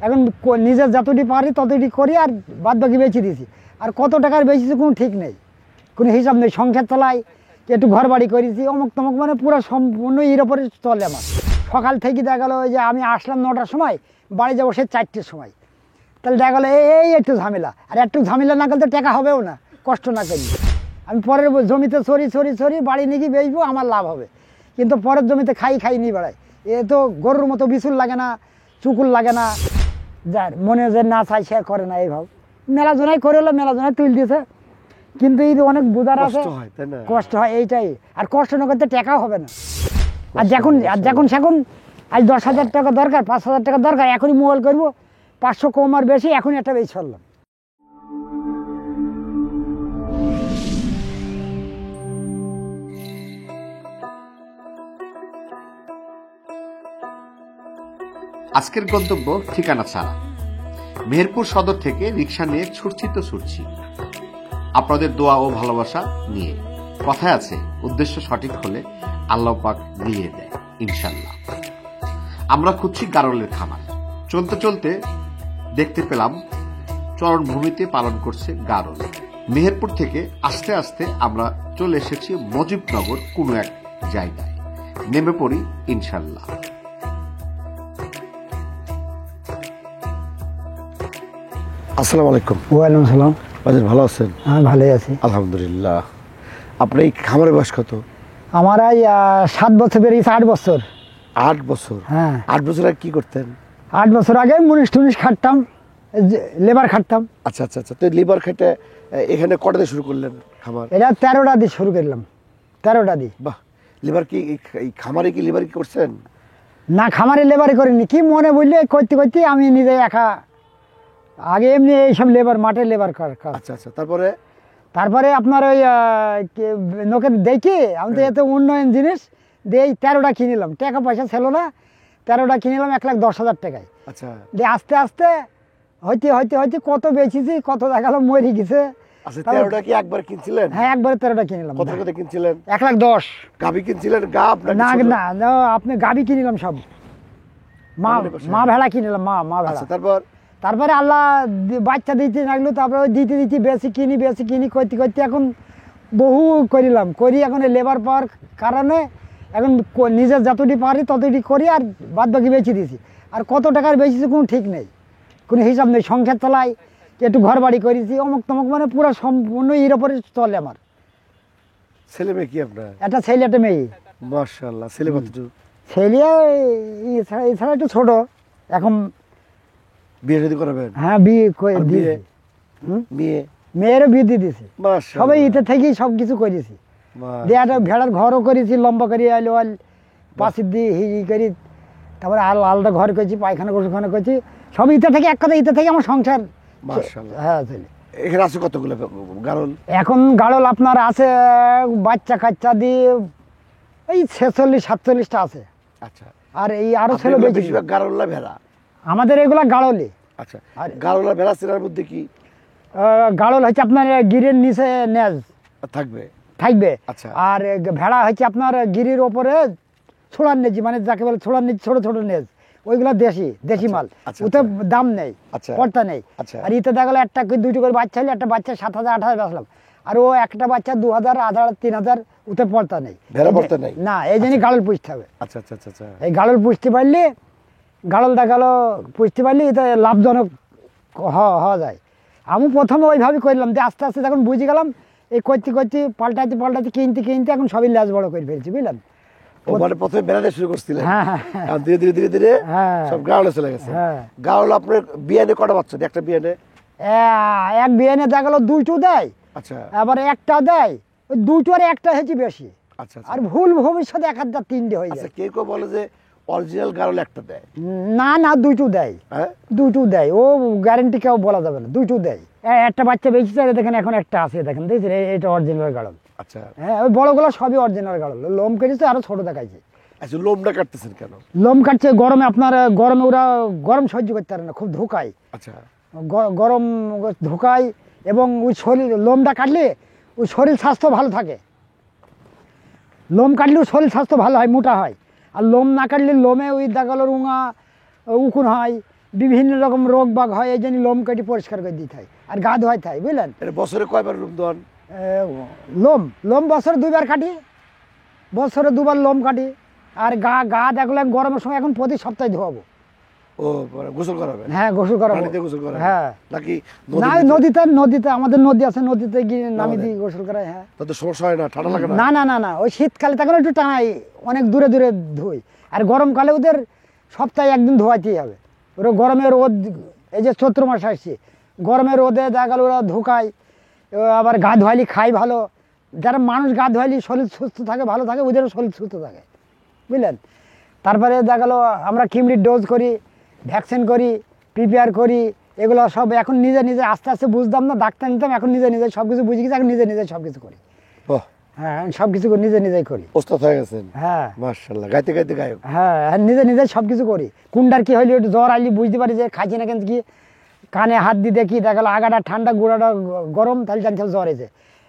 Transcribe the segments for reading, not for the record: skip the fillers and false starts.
এখন নিজের যতটি পারি ততটি করি, আর বাদ বাকি বেঁচে দিয়েছি। আর কত টাকার বেঁচেছি কোনো ঠিক নেই, কোনো হিসাব নেই। সংসার চালাই, একটু ঘর বাড়ি করেছি, অমুক তমুক, মানে পুরো সম্পূর্ণ এর ওপরে চলে আমার। সকাল থেকে দেখা গেলো যে আমি আসলাম 9টার সময়, বাড়ি যাবো সে 4টের সময়। তাহলে দেখা গেলো এই একটু ঝামেলা, আর একটু ঝামেলা না করলে তো টাকা হবেও না, কষ্ট না করি। আমি পরের জমিতে সরি বাড়ি নিয়ে গিয়ে বেচবো, আমার লাভ হবে। কিন্তু পরের জমিতে খাই নিয়ে বেড়াই। এ তো গরুর মতো বিচুল লাগে না, চুকুল লাগে না, যার মনে যে না চাই সে করে না। এইভাবে মেলা জনাই করে হলো, মেলা জনাই তুল দিয়েছে, কিন্তু এই অনেক বোঝার আছে, কষ্ট হয় এইটাই। আর কষ্ট না করতে টাকাও হবে না। আর যখন সেখন আজ 10,000 টাকা দরকার, 5,000 টাকা দরকার, এখনই মোবাইল করবো, 500 কম আর বেশি, এখনই একটা বেশি চললাম। আজকের গন্তব্য ঠিকানা ছাড়া। মেহেরপুর সদর থেকে রিক্সা নিয়ে ছুটছি। আপনাদের দোয়া ও ভালোবাসা নিয়ে। কথায় আছে, উদ্দেশ্য সঠিক হলে আল্লাহ পাক দিয়ে দেয় ইনশাল্লাহ। আমরা খুঁজছি গারলের খামার। চলতে দেখতে পেলাম চরণভূমিতে পালন করছে গারল। মেহেরপুর থেকে আস্তে আস্তে আমরা চলে এসেছি মজিবনগর কোনো এক জায়গায়। নেমে পড়ি ইনশাল্লাহ। আসসালামু আলাইকুম। ওয়ালাইকুম আসসালাম। বাজার ভালো আছেন? আমি ভালোই আছি আলহামদুলিল্লাহ। আপনার এই খামারের বয়স কত? আমার এই 7 বছর বেরিয়েছে। 8 বছর। 8 বছর? হ্যাঁ। 8 বছর আগে কি করতেন? 8 বছর আগে মুনিশ খাটতাম, লেবার খাটতাম। আচ্ছা। তো লিভার খেটে এখানে কটা দিয়ে শুরু করলেন খামার? এটা 13টা দিয়ে শুরু করলাম। 13টা দিয়ে। বাহ। লিভার কি এই খামারে কি লিভার কি করছেন? না, খামারে লেবারই করিনি। কি মনে বললে করতে আমি নিজে একা আগে এমনি এইসব লেবার, মাঠে লেবার কাজ। আচ্ছা। তারপরে আপনার ওই লোকে দেখি আমি তো এত উন্নয়ন জিনিস দিয়ে 13টা কিনিলাম। টাকা পয়সা ছিল না, 13টা কিনিলাম 1,10,000 টাকায়। আচ্ছা। দিয়ে আস্তে আস্তে হইতে কত বেচেছি, কত দেখালো মরে গেছে। আচ্ছা, 13টা কি একবার কিনছিলেন? হ্যাঁ, একবারে 13টা কিনিলাম। কত করে কিনছিলেন? 1,10,000। গাবি কিনছিলেন? গাব না, আপনি গাবি কিনিলাম সব। মা ভেড়া কিনিলাম, মা ভেড়া। তারপরে আল্লাহ বাচ্চা দিতে লাগলো, তারপরে দিতে বেশি কিনি করতে এখন বহু করি। এখন লেবার পাওয়ার কারণে এখন নিজের যতটি পারি ততটি করি, আর বাদ বাকি বেঁচে দিয়েছি। আর কত টাকার বেঁচেছি কোনো ঠিক নেই, কোনো হিসাব নেই। সংসার চালাই, একটু ঘর বাড়ি করেছি, অমুক তমুক, মানে পুরো সম্পূর্ণ এর ওপরে চলে আমার। ছেলে মেয়ে কি আপনার? একটা ছেলে, একটা মেয়ে। মাশাআল্লাহ। ছেলে কতটুকু? ছেলে এছাড়া একটু ছোট। এখন বিয়ে শাদী করাবেন? হ্যাঁ, বিয়ে দিয়ে মেয়েরও বিয়ে দিয়ে দিয়েছে। সবাই ইতে থেকেই সব কিছু করেছি। দিয়ে একটা ভেড়ার ঘরও করেছি, লম্বা করে পাশে দিয়ে করি। তারপরে আলাদা ঘর করেছি, পায়খানা গোসলখানা করেছি, সব ইতে থেকে, এক কথা ইতে থেকে আমার সংসার। হ্যাঁ, ছেলে। এখানে আছে কতগুলো গারল? এখন গাড়ল আপনার আছে বাচ্চা কাচ্চা দিয়ে এই 46-47টা আছে। আচ্ছা। আর এই আরো ছেলে বেশিরভাগ গারল ভেড়া আমাদের এগুলা গাড়লে। আচ্ছা। আর গারল ভেড়া চেনার মধ্যে কি? গাড়ল হচ্ছে আপনার গিরির নিচে নেজ থাকবে। আচ্ছা। আর ভেড়া হচ্ছে আপনার গিরির ওপরে ছোড়ার নেজি, মানে যাকে বলে ছোড়ার নেজি, ছোট নেজ, ওইগুলা দেশি মাল। ওতে দাম নেই, পর্তা নেই। আর ইতে দেখা গেলো একটা দুইটা করে বাচ্চা হলে, একটা বাচ্চা 7,000 8,000 বেচলাম, আর ও একটা বাচ্চা 2,000 2,500 3,000, ওতে পর্তা নেই না। এই জন্যই গাড়ল পুষতে হবে। আচ্ছা। এই গাড়ল পুষতে পারলে, গাড়ল দেখালো পুষতে পারলে এতে লাভজনক হওয়া যায়। আমি প্রথমে ওইভাবে করলাম, দিয়ে আস্তে আস্তে যখন বুঝে গেলাম, এই করতে পাল্টাতে কিনতে এখন সবই ল্যাজ বড় করে ফেলছি, বুঝলেন। প্রথমে বেড়াতে শুরু করছিলেন, ধীরে সব গাড়লে চলে গেছে। গাড়ল আপনার বিয়ানে কটা বাচ্চা? একটা বিয়ানে এক বিয়ানে দেখা গেলো 2টো দেয়। আচ্ছা। আবার একটা দেয়, ওই 2টো আর একটা হচ্ছে বেশি। আচ্ছা। আর ভুল ভবিষ্যতে 1,000-3টে হয়ে যায়। কেউ বলে যে অরিজিনাল গাড়ল একটা দেয়। না, 2টো দেয়। 2টো দেয়, ও গ্যারেন্টি কেউ বলা যাবে না, 2টো দেয়। একটা বাচ্চা বেশি চাই, দেখেন এখন একটা আছে, দেখেন দেখছেন, এটা অরিজিনাল গাড়ল। আচ্ছা। হ্যাঁ, ওই বড়গুলো সবই অরিজিনাল গাড়ল। লোম কেটেছে, আরো ছোট দেখাইছে। আচ্ছা, লোমটা কাটতেছেন কেন? লোম কাটছে গরমে, আপনার গরমে ওরা গরম সহ্য করতে পারে না, খুব ধোকায়। আচ্ছা। গরম ধোকায়, এবং ওই শরীর লোমটা কাটলে ওই শরীর স্বাস্থ্য ভালো থাকে। লোম কাটলেও শরীর স্বাস্থ্য ভালো হয়, মোটা হয়। আর লোম না কাটলে লোমে ওই দেখা গেলো রুঙা উকুন হয়, বিভিন্ন রকম রোগ বাগ হয়, এই জন্য লোম কেটে পরিষ্কার করে দিতে হয় আর গা ধোয়াইতে হয়, বুঝলেন। এটা বছরে কয়বার রূপ দেন? লোম লোম বছরে 2বার কাটি, বছরে 2বার লোম কাটি। আর গা গা দেখলাম গরমের সময় এখন প্রতি সপ্তাহে ধোয়াবো। ও গোসল করাবেন? হ্যাঁ গোসল করাবো। পানিতে গোসল করাবেন? হ্যাঁ। নাকি না নদীতে, নদীতে আমাদের নদী আছে, নদীতে গিয়ে নামি দিই গোসল করাই। হ্যাঁ তাতে সমস্যা হয় না? ঠান্ডা লাগে না? না না না না, ওই শীতকালে তখন একটু টানাই, অনেক দূরে দূরে ধুই। আর গরমকালে ওদের সপ্তাহে একদিন ধোয়াইতেই হবে। ওরা গরমে রোদ, এই যে চৈত্র মাস আসছে, গরমের রোদে দেখা গেল ওরা ধোকায়, আবার গা ধোয়ালি খাই ভালো। যারা মানুষ গা ধোয়ালি শরীর সুস্থ থাকে, ভালো থাকে, ওদেরও শরীর সুস্থ থাকে, বুঝলেন। তারপরে দেখা গেলো আমরা কিমরির ডোজ করি, ভ্যাকসিন করি, প্রিপেয়ার করি, এগুলো সব এখন নিজে নিজে আস্তে আস্তে বুঝতাম না, ডাক্তার নিতাম, এখন নিজে নিজে সব কিছু বুঝে গেছি, এখন নিজে নিজে সব কিছু করি। বাহ, হ্যাঁ সব কিছু নিজে নিজেই করি। ওস্তাদ হয়ে গেছেন। হ্যাঁ মাশাআল্লাহ, গাইতে গাইতে গায়ক। হ্যাঁ নিজে নিজে সব কিছু করি। কুন্ডার কি হইলে একটু জ্বর আইলি বুঝতে পারি যে খাইছি না, কিন্তু কি কানে হাত দিয়ে দেখি, দেখা গেলো আগাটা ঠান্ডা গুঁড়াটা গরম, তাহলে জানছিলাম জ্বর এসে।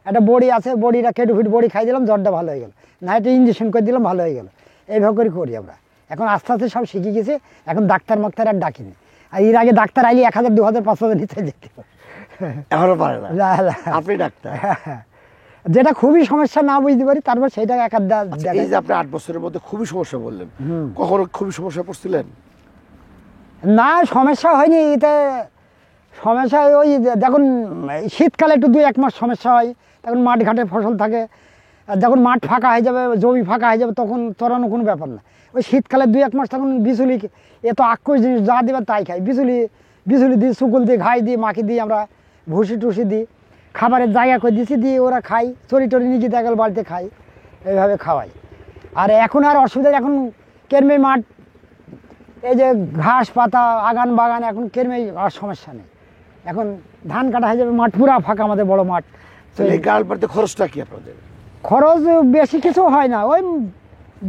একটা বড়ি আছে, বড়িটা কেটে ফিট বড়ি খাই দিলাম, জ্বরটা ভালো হয়ে গেল, না এটা ইঞ্জেকশন করে দিলাম, ভালো হয়ে গেল। এইভাবে করে করি আমরা। এখন আস্তে আস্তে সব শিখে গেছে, এখন ডাক্তার মাক্তার আর ডাকিনি। আর এর আগে ডাক্তার আইলি 1000, 2000, 5000 নিতে যেত। এখনো পারে না? না, না। আপনি ডাক্তার? যেটা খুবই সমস্যা না বুঝতে পারি, তারপর সেটা আচ্ছা, এই যে আপনি 8 বছরের মধ্যে খুবই সমস্যা বললেন, কখনো খুবই সমস্যা পড়ছিলেন? না সমস্যা হয়নি এতে। সমস্যা ওই যখন শীতকালে একটু 2-1 মাস সমস্যা হয়, তখন মাঠ ঘাটে ফসল থাকে। আর যখন মাঠ ফাঁকা হয়ে যাবে, জমি ফাঁকা হয়ে যাবে, তখন চড়ানো কোনো ব্যাপার না। ওই শীতকালে 2-1 মাস তখন বিচুলি, এত আক্রোশ জিনিস যা দেবে তাই খাই। বিচুলি দিই, শুকুল দিই, ঘাই দিই, মাখি দিই, আমরা ভুসি টুসি দিই, খাবারের জায়গা করে দিয়েছি, দিয়ে ওরা খাই, চড়ি টড়ি নিয়ে গিয়ে দেখা গেল বাড়িতে খাই, এইভাবে খাওয়াই। আর এখন আর অসুবিধা, এখন কেরমে মাঠ, এই যে ঘাস পাতা আগান বাগান, এখন কেরমে আর সমস্যা নেই। এখন ধান কাটা হয়ে যাবে, মাঠ পুরা ফাঁকা, আমাদের বড় মাঠ। তাহলে এই গাড়াল পাড়তে খরচটা কি আপনাদের? খরচ বেশি কিছু হয় না, ওই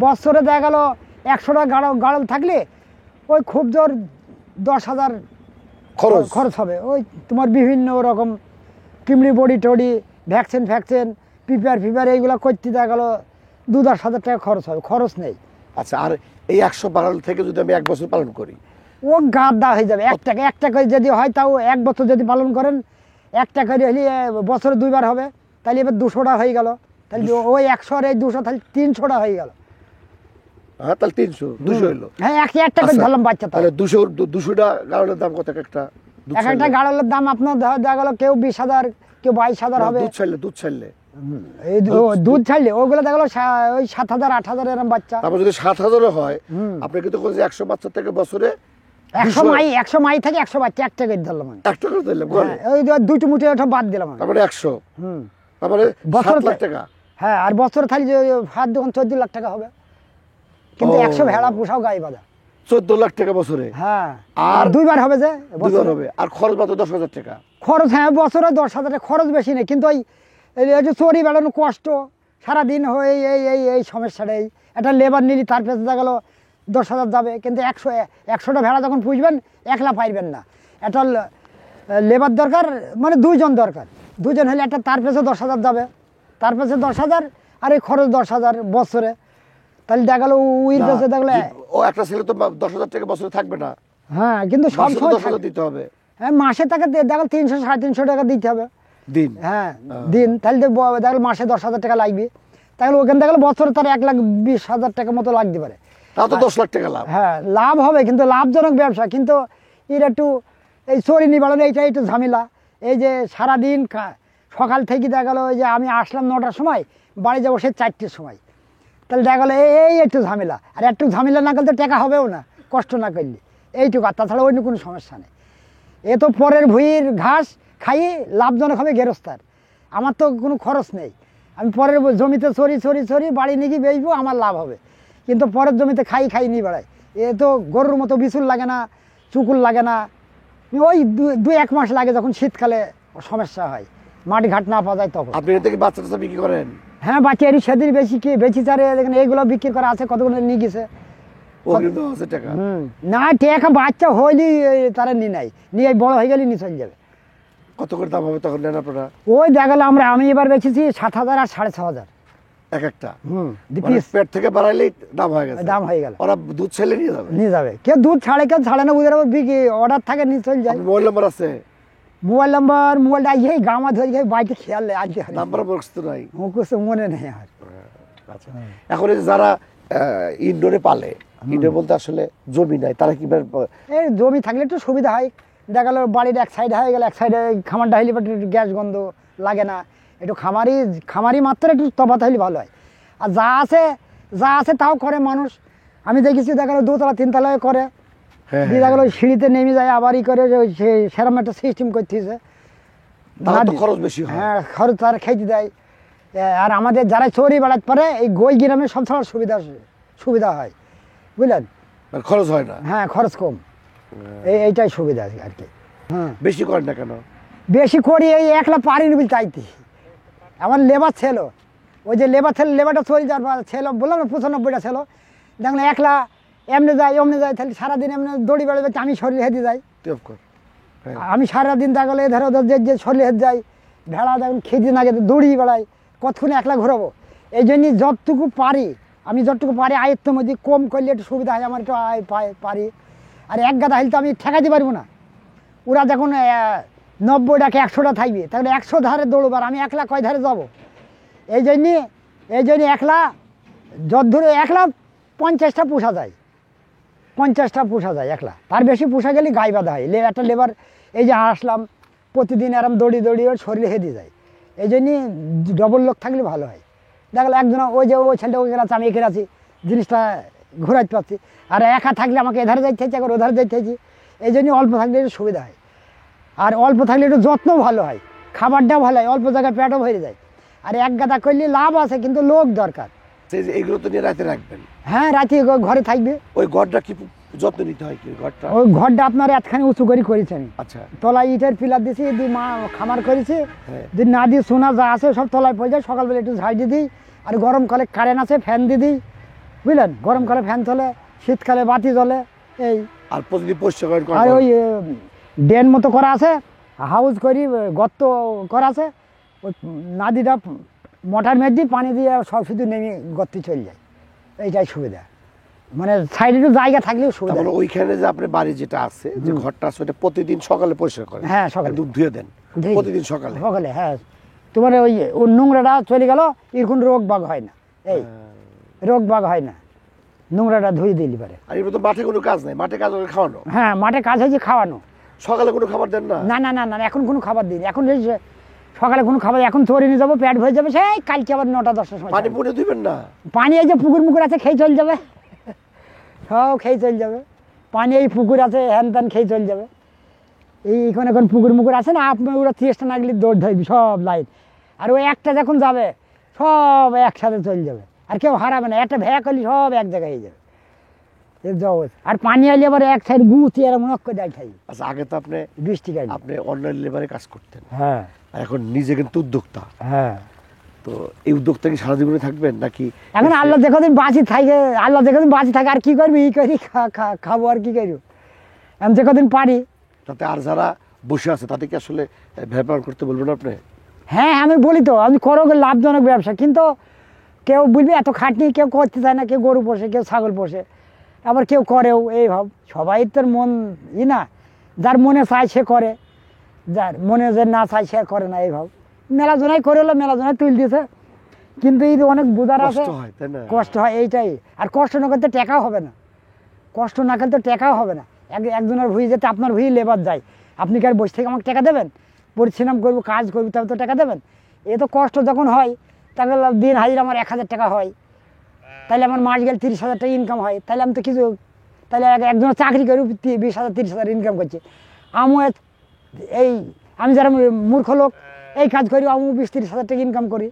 বছরে দেখা গেল 100টা গাড়ল থাকলে ওই খুব জোর 10,000 খরচ হবে। ওই তোমার বিভিন্ন রকম কিমড়ি বড়ি টড়ি, ভ্যাকসিন প্রিপেয়ার এইগুলো করতে দেখা গেল 2-10 হাজার টাকা খরচ হবে, খরচ নেই। আচ্ছা, আর এই 100 বাগাল থেকে যদি আমি 1 বছর পালন করি? ও গাদা হয়ে যাবে। একটা করে যদি হয়, তাও 1 বছর যদি পালন করেন, একটা করে হলে বছরে 2বার হবে, তাহলে এবার 200টা হয়ে গেল। তাহলে ওই 100 আর এই 200, তাহলে 300টা হয়ে গেল। হ্যাঁ, তাহলে 200 হইলো। হ্যাঁ একটা করে ধরলাম বাচ্চা। তাহলে 200টা গাড়লের দাম কত? একটা গাড়লের দাম আপনার দেখা গেল কেউ 20,000, কেউ 22,000 হবে। দুধ ছাড়লে এই দুধ ছাড়লে ওগুলো দেখা গেল ওই 7,000, 8,000 এরকম বাচ্চা। তারপর যদি 7,000 হয়, আপনি কিন্তু 100 বাচ্চা থেকে বছরে 100 মাই থেকে 100 বাচ্চা, একটা করে ধরলাম আমি। একটা করে দিলাম, ওই 2টি মুঠি ওটা বাদ দিলাম। তারপরে 100, তারপরে 7 লাখ টাকা। হ্যাঁ, আর বছরে থাকলে হাত যখন 14 লাখ টাকা হবে, কিন্তু 100 ভেড়া পোষাও গায়ে বাঁধা 14 লাখ টাকা বছরে। হ্যাঁ, আর 2বার হবে, যে 2বার হবে। আর খরচ মাত্র 10,000 টাকা খরচ। হ্যাঁ, বছরে 10,000 টাকা খরচ, বেশি নেই। কিন্তু ওই চড়ি বেড়ানো কষ্ট, সারাদিন হয়ে এই সমস্যাটাই। একটা লেবার নিলি, তার পেছনে দেখা গেলো 10,000 যাবে। কিন্তু 100টা ভেড়া যখন পুষবেন, একলা পাইবেন না, একটা লেবার দরকার, মানে 2 জন দরকার। 2 জন হলে একটা, তার পেছনে 10,000 যাবে, তার পেছনে 10,000, আর এই খরচ 10,000 বছরে। তাহলে দেখা গেলো উইর পেছনে দেখলে ও একটা ছেলে তো 10,000 টাকা বছরে থাকবে না। হ্যাঁ, কিন্তু সব সময় 10,000 দিতে হবে। হ্যাঁ, মাসে তাকে দেখো 300, 350 টাকা দিতে হবে দিন। হ্যাঁ দিন। তাহলে দেখলো মাসে 10,000 টাকা লাগবে। তাহলে ওখানে দেখলো বছরে তার 1,20,000 টাকা মতো লাগতে পারে। তা তো 10 লাখ টাকা লাভ। হ্যাঁ, লাভ হবে, কিন্তু লাভজনক ব্যবসা। কিন্তু এর একটু এই চড়ি নিবাড়ানো, এইটা একটু ঝামেলা। এই যে সারাদিন সকাল থেকে দেখা গেলো যে আমি আসলাম 9টার সময়, বাড়ি যাবো সে 4টের সময়, তাহলে দেখা গেলো এই একটু ঝামেলা। আর একটু ঝামেলা না করলে তো টাকা হবেও না, কষ্ট না করলে, এইটুকু। আর তাছাড়া অন্য কোনো সমস্যা নেই। এ তো পরের ভুঁইয়ের ঘাস খাইয়ে লাভজনক হবে গেরস্তার। আমার তো কোনো খরচ নেই, আমি পরের জমিতে চড়ি বাড়ি নিয়ে গিয়ে বেচবো, আমার লাভ হবে। কিন্তু পরের জমিতে খাই নিয়ে বেড়াই, এ তো গরুর মতো বিচুল লাগে না, চুকুল লাগে না। ওই 2-1 মাস লাগে, যখন শীতকালে সমস্যা হয়, মাটি ঘাট না পাওয়া যায় তখন। আপনি এর থেকে বাচ্চা টাচ্চা বিক্রি করেন? হ্যাঁ, বাচ্চা এরই সেদিন বেশি চারে, দেখেন এইগুলো বিক্রি করা আছে, কতগুলো নিয়ে গেছে। টাকা না, টাকা বাচ্চা হইলেই তারা নিয়ে বড় হয়ে গেলে নিয়ে চলে যাবে। কত করে দাম হবে তখন নেন আপনারা? ওই দেখা গেলো আমি এবার বেচেছি 7,000 আর 6,500। এক একটা পিস পেট থেকে বাড়াইলেই দাম হয়ে গেছে, দাম হয়ে গেল। ওরা দুধ ছেলে নিয়ে যাবে। কেউ দুধ ছাড়ে কেউ ছাড়ে না, বুঝে বিক্রি অর্ডার থাকে নিয়ে চলে যায়। মোবাইল নাম্বার আছে? মোবাইলটা এই গামা ধরে বাড়িতে খেয়াল আনতে হয়, নাম্বার মুখস্থ নাই, মুখস্থ মনে নেই আর। আচ্ছা, এখন এই যে যারা ইনডোরে পালে, ইনডোর বলতে আসলে জমি নাই, তারা কিভাবে? এই জমি থাকলে একটু সুবিধা হয়, দেখা গেল বাড়ির এক সাইডে হয়ে গেল, এক সাইডে খামারটা হইলে একটু গ্যাস গন্ধ লাগে না, একটু খামারি মাত্র একটু তফাৎ হইলে ভালো হয়। আর যা আছে তাও করে মানুষ, আমি দেখেছি দেখা গেলো 2 তলা 3 তলায় করে, দেখা গেলো সিঁড়িতে নেমে যায় আবার করে, সেরকম একটা সিস্টেম করতেছে। খরচ বেশি হয়। হ্যাঁ, খরচ তারা খেতে দেয়। আর আমাদের যারা চড়ি বেড়াতে পারে এই গই গ্রামে সব সময় সুবিধা হয়, বুঝলেন, খরচ হয় না। হ্যাঁ, খরচ কম, এইটাই সুবিধা আর কি। হ্যাঁ, বেশি করেন না কেন? বেশি করি এই একলা পারিনি বলে চাইতে। আমার লেবার ছিল, ওই যে লেবারটা চলে যাওয়ার ছিল, বললাম না 95টা ছিল, দেখলাম একলা এমনি যায় তাহলে সারাদিন এমনি দড়ি বেড়াবে, আমি শরীর হেঁটে যাই, আমি সারাদিন দেখা গেলো এধারে ওদের যে শরীর হেঁটে যাই, ভেড়া দেখুন খেতে না গেতে দড়ি বেড়াই, কতক্ষণে একলা ঘোরাবো। এই জন্যই যতটুকু পারি আয়ত্তের মধ্যে কম করলে একটু সুবিধা হয়, আমার একটু আয় পারি। আর এক গাদা হইলে তো আমি ঠেকাতে পারবো না, ওরা যখন 90টাকে 100টা থাকবে, তাহলে 100 ধারে দৌড়বো, আর আমি একলা কয় ধারে যাবো। এই জন্যে একলা একলা 50টা পোষা যায়, 50টা পোষা যায় একলা, তার বেশি পোষা গেলে গায়ে বাঁধা হয়। একটা লেবার এই যে আসলাম প্রতিদিন এরম দড়ি ওর শরীরে হেঁটে যায়, এই জন্যে ডবল লোক থাকলে ভালো হয়। দেখলো একজন ওই ছেলেটা ওই গেছে, আমি এখানে আছি, জিনিসটা ঘোরাতে পারছি। আর একা থাকলে আমাকে এধারে যাইতে হয়েছে, একবার ওধারে যাইতে হয়েছে, এই জন্যই অল্প থাকলে একটু সুবিধা হয়। আর অল্প থাকলে একটু যত্নও ভালো হয়, খাবারটাও ভালো হয়, অল্প জায়গায় পেটও ভরে যায়। আর এক গাদা করলে লাভ আছে, কিন্তু লোক দরকার। এগুলো তো নিয়ে রাতে রাখবেন? হ্যাঁ, রাতে ঘরে থাকবে। ওই ঘরটা কি যত্ন নিতে হয়? কি ঘরটা? ওই ঘরটা আপনার এতখানি উঁচু করে করেছি আমি। আচ্ছা, তলায় ইটের পিলার দিয়েছি, মা খামার করেছি, না দিয়ে সোনা যা আছে সব তলায় পড়ে যায়। সকালবেলা একটু ঝাড় দিয়ে দিই, আর গরমকালে কারেন্ট আছে ফ্যান দিয়ে দিই, বুঝলেন, গরমকালে ফ্যান চলে, শীতকালে বাতি জ্বলে। এই আর প্রতিদিন পরিষ্কার করেন? আর ওই ড্রেন মতো করা আছে, হাউস করি, গর্ত করা আছে, ওই নাদিটা মোটর মেট দিয়ে পানি দিয়ে সব শুধু নেমে গর্তে চলে যায়, এইটাই সুবিধা। মানে সাইডে একটু জায়গা থাকলেও সুবিধা। ওইখানে যে আপনার বাড়ি যেটা আছে, যে ঘরটা আছে, ওটা প্রতিদিন সকালে পরিষ্কার করেন? হ্যাঁ, সকালে দুধ ধুয়ে দেন প্রতিদিন সকালে? হ্যাঁ, তোমার ওই নোংরাটা চলে গেল, এরকম রোগ বাগ হয় না, এই রোগ বাগ হয় না, নোংরাটা ধুয়ে দিলি পারে। আর এবার তো মাঠে কোনো কাজ নাই, মাঠে কাজ হলে খাওয়ানো? হ্যাঁ, মাঠে কাজ হয়েছে খাওয়ানো। সকালে কোনো খাবার দেন না? না, এখন কোনো খাবার দিই, এখন সকালে কোনো খাবার, এখন চড়ে নিয়ে যাবো, পেট ভরে যাবে, সেই কালকে আবার 9টা-10টার সময়। পানি পুড়ে দিবেন না? পানি এই যে পুকুর আছে, খেয়ে চলে যাবে, সব খেয়ে চলে যাবে। পানি এই পুকুর আছে, হ্যান ত্যান খেয়ে চলে যাবে। এইখানে এখন পুকুর আছে না, আপনার ওরা 30টা না গেলে দৌড় ধরবি সব লাইন, আর ওই একটা যখন যাবে সব একসাথে চলে যাবে, আর কেউ হারাবে না, একটা ভ্যা করলে সব এক জায়গায় হয়ে যাবে। আর পানি আইলে আবার এক সাইড গুছিয়ে এরকম করে দেয় খাই। আচ্ছা, আগে তো আপনি বৃষ্টি কাজ, আপনি অন্য লেবারে কাজ করতেন, হ্যাঁ, আর এখন নিজে কিন্তু উদ্যোক্তা, হ্যাঁ। তো এই উদ্যোক্তা কি সারা জীবনে থাকবেন নাকি? এখন আল্লাহ দেখদিন বাঁচি থাকে, আর কি করবি, ই করি খাবো, আর কি করবো, আমি যে কদিন পারি। তাতে আর যারা বসে আছে তাদেরকে আসলে ব্যবহার করতে বলবেন আপনি? হ্যাঁ, আমি বলি তো, আমি করো লাভজনক ব্যবসা, কিন্তু কেউ বলবি এত খাটনি কেউ করতে চায় না, কেউ গরু পোষে, কেউ ছাগল পোষে, আবার কেউ করেও। এই ভাব সবাই তোর মন না, যার মনে চায় সে করে, যার মনে যে না চায় সে করে না। এই ভাব মেলা জনাই করে হলো, মেলা জনাই তুল দিয়েছে, কিন্তু এই অনেক বোঝার আছে, কষ্ট হয়, এইটাই। আর কষ্ট না করতে টাকাও হবে না, কষ্ট না করতে টাকাও হবে না। একজনের ভুঁই যেতে আপনার ভুঁই লেবার যায়, আপনি কি আর বসে থেকে আমাকে টাকা দেবেন? পরিশ্রম করবো, কাজ করবো, তবে তো টাকা দেবেন। এ তো কষ্ট যখন হয়, তাহলে দিন হাজির আমার 1000 টাকা হয়, তাহলে আমার মাস গেলে 30,000 টাকা ইনকাম হয়, তাহলে আমি তো কিছু, তাহলে একজনের চাকরি করি 20,000 30,000 ইনকাম করছে। আমি যারা মূর্খ লোক এই কাজ করি, আমিও 20-30,000 টাকা ইনকাম করি,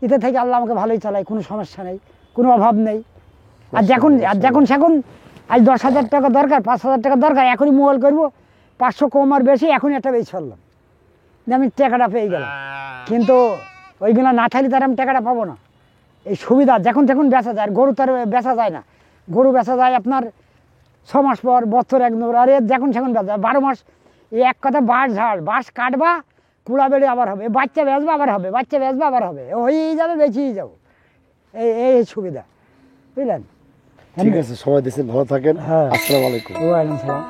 এতে থেকে আল্লাহ আমাকে ভালোই চালায়, কোনো সমস্যা নেই, কোনো অভাব নেই। আর যখন সেখন আজ 10,000 টাকা দরকার, 5,000 টাকা দরকার, এখনই মোবাইল করবো, 500 কম আর বেশি, এখনই একটা বেশি চললাম, আমি টাকাটা পেয়ে গেলাম। কিন্তু ওইগুলো না থাকলে তার আমি টাকাটা পাবো না। এই সুবিধা যখন বেচা যায়, আর গরু তার বেচা যায় না, গরু বেচা যায় আপনার 6 মাস পর, বছর 1 নম্বর, আর যখন বেচা যায় 12 মাস। এই এক কথা, বাঁশ কাটবা, কুড়া বেড়ে আবার হবে, বাচ্চা বেচবা আবার হবে, বাচ্চা বেচবা আবার হবে, হয়েই যাবে, বেঁচেই যাবো, এই এই সুবিধা, বুঝলেন? ঠিক আছে, সময় দিচ্ছেন, ভালো থাকেন। হ্যাঁ। আসসালামু আলাইকুম। ওয়ালাইকুম সালাম।